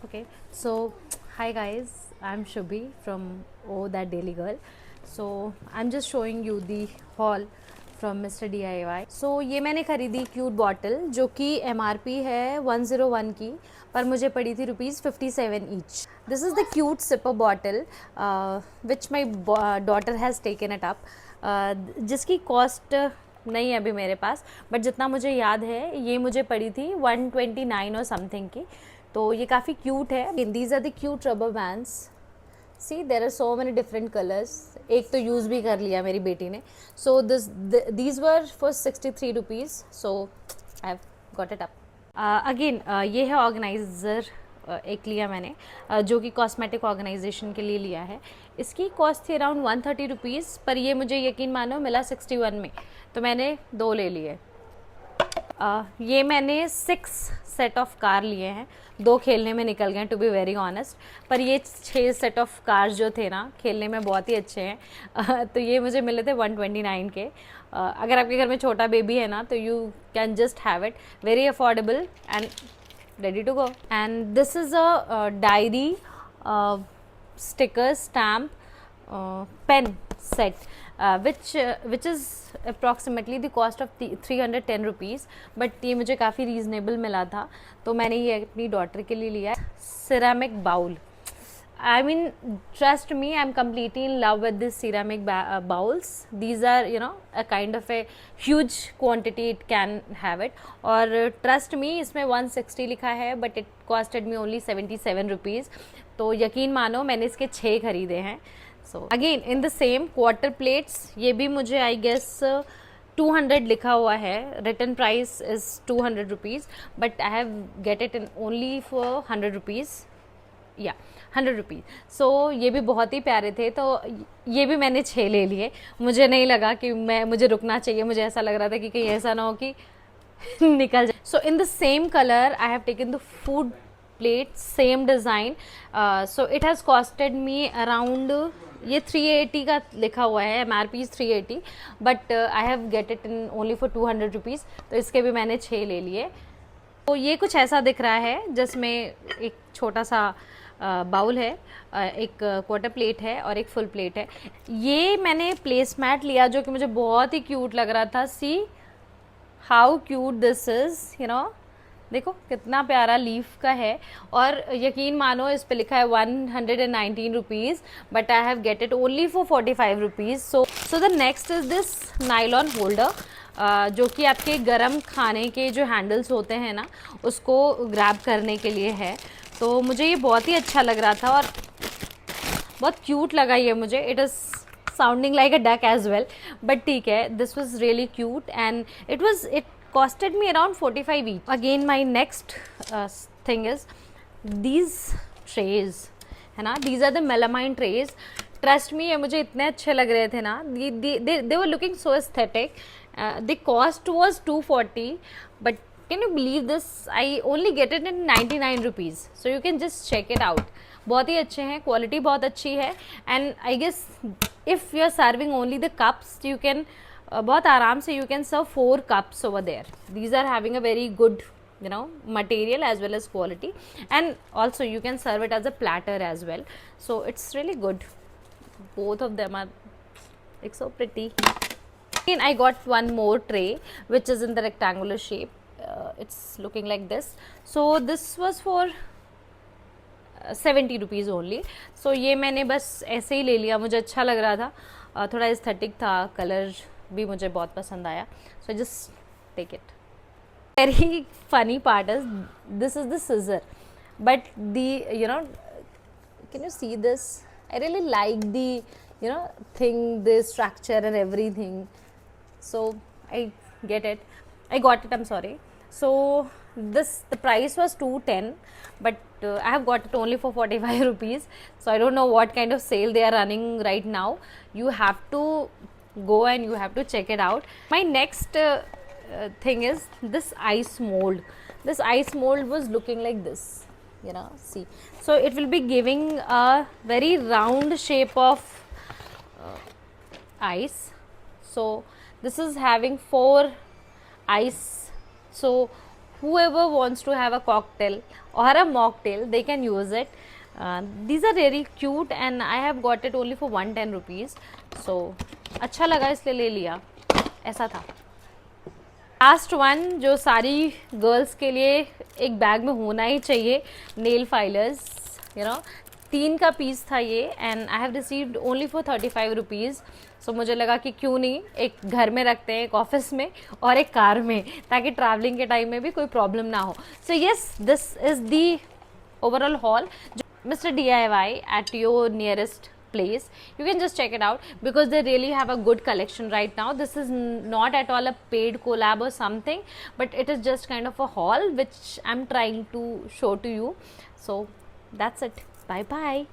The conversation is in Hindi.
Okay, so hi guys, I'm Shubhi from Oh That Daily Girl. So I'm just showing you the haul from Mr. DIY. So ये मैंने खरीदी क्यूट बॉटल जो कि MRP है 101 की, पर मुझे पड़ी थी ₹57 each. This is the cute sipper bottle which my daughter has taken it up. जिसकी कॉस्ट नहीं है अभी मेरे पास, बट जितना मुझे याद है ये मुझे पड़ी थी 129 और समथिंग की. तो ये काफ़ी क्यूट है. These are the cute rubber bands. See there are so many different colours. एक तो यूज़ भी कर लिया मेरी बेटी ने. So these were for 63 rupees. So I have got it up. Again ये है ऑर्गेनाइज़र. एक लिया मैंने जो कि कॉस्मेटिक ऑर्गेनाइजेशन के लिए लिया है. इसकी कॉस्ट थी अराउंड 130 रुपीज़, पर ये मुझे यकीन मानो मिला 61 में, तो मैंने 2 ले लिए. ये मैंने 6 सेट ऑफ कार लिए हैं. 2 खेलने में निकल गए टू बी वेरी ऑनेस्ट, पर ये 6 सेट ऑफ कार्स जो थे ना खेलने में बहुत ही अच्छे हैं. तो ये मुझे मिले थे 129 के. अगर आपके घर में छोटा बेबी है ना तो you can just have it. Very affordable and ready to go. And this is a diary, sticker, stamp, pen set, which is approximately the cost of 310 rupees, but ये मुझे काफ़ी रीज़नेबल मिला था, तो मैंने ये अपनी डॉटर के लिए लिया. Ceramic bowl. I mean, trust me, I'm completely in love with these ceramic bowls. These are, a kind of a huge quantity it can have it. और trust me, इसमें 160 लिखा है, but it costed me only 77 rupees. तो यकीन मानो मैंने इसके 6 खरीदे हैं. So again, in the same quarter plates, ये भी मुझे I guess 200 लिखा हुआ है. Written price is 200 rupees, but I have get it in only for 100 rupees. या 100 रुपीज़. सो ये भी बहुत ही प्यारे थे, तो ये भी मैंने 6 ले लिए. मुझे नहीं लगा कि मुझे रुकना चाहिए. मुझे ऐसा लग रहा था कि कहीं ऐसा ना हो कि निकल जाए. So in the same colour I have taken the food plate, same design. So it has costed me around, ये 380 का लिखा हुआ है. MRP 380, but I have get it in only for 200 rupees. तो इसके भी मैंने 6 ले लिए. तो ये कुछ ऐसा दिख रहा है जिसमें एक छोटा सा बाउल है, एक क्वार्टर प्लेट है और एक फुल प्लेट है. ये मैंने प्लेस मैट लिया जो कि मुझे बहुत ही क्यूट लग रहा था. See how cute this is, देखो कितना प्यारा लीफ का है. और यकीन मानो इस पे लिखा है 119 rupees, but I have get it only for 45 rupees. So the next is this nylon holder, जो कि आपके गरम खाने के जो हैंडल्स होते हैं ना उसको ग्रैब करने के लिए है. तो मुझे ये बहुत ही अच्छा लग रहा था और बहुत क्यूट लगा ये मुझे. It is sounding like a duck as well, but ठीक है. This was really cute and it costed me around 45 each. Again my next thing is these trays, है ना. These are the melamine trays. Trust me, ये मुझे इतने अच्छे लग रहे थे ना. They were looking so aesthetic. The cost was 240, but can you believe this? I only get it in 99 rupees. So you can just check it out. बहुत ही अच्छे हैं, क्वालिटी बहुत अच्छी है. And I guess if you are serving only the cups, you can बहुत आराम से you can serve 4 cups over there. These are having a very good material as well as quality, and also you can serve it as a platter as well. So it's really good. Both of them are like so pretty. Again, I got one more tray which is in the rectangular shape. It's looking like this. So this was for 70 rupees only. So ये मैंने बस ऐसे ही ले लिया, मुझे अच्छा लग रहा था. थोड़ा एस्थेटिक था, कलर भी मुझे बहुत पसंद आया. So just take it. Very funny part is this is the scissor, but the can you see this? I really like the thing, the structure and everything. So I got it, I'm sorry. So the price was 210, but I have got it only for 45 rupees. So I don't know what kind of sale they are running right now. You have to go and you have to check it out. My next thing is this ice mold. This ice mold was looking like this, see. So it will be giving a very round shape of ice. So this is having 4 ice. So whoever wants to have a cocktail or a mocktail, they can use it. These are really cute and I have got it only for 110 rupees. So अच्छा लगा इसलिए ले लिया, ऐसा था. लास्ट वन जो सारी गर्ल्स के लिए एक बैग में होना ही चाहिए, नेल फाइलर्स. यू नो 3 का पीस था ये and I have received only for 35 rupees. So मुझे लगा कि क्यों नहीं एक घर में रखते हैं, एक ऑफिस में और एक कार में, ताकि ट्रैवलिंग के टाइम में भी कोई प्रॉब्लम ना हो. So yes, this is the overall haul. Mr. DIY at your nearest place, you can just check it out because they really have a good collection right now. This is not at all a paid collab or something, but it is just kind of a haul which I'm trying to show to you. So that's it. Bye bye.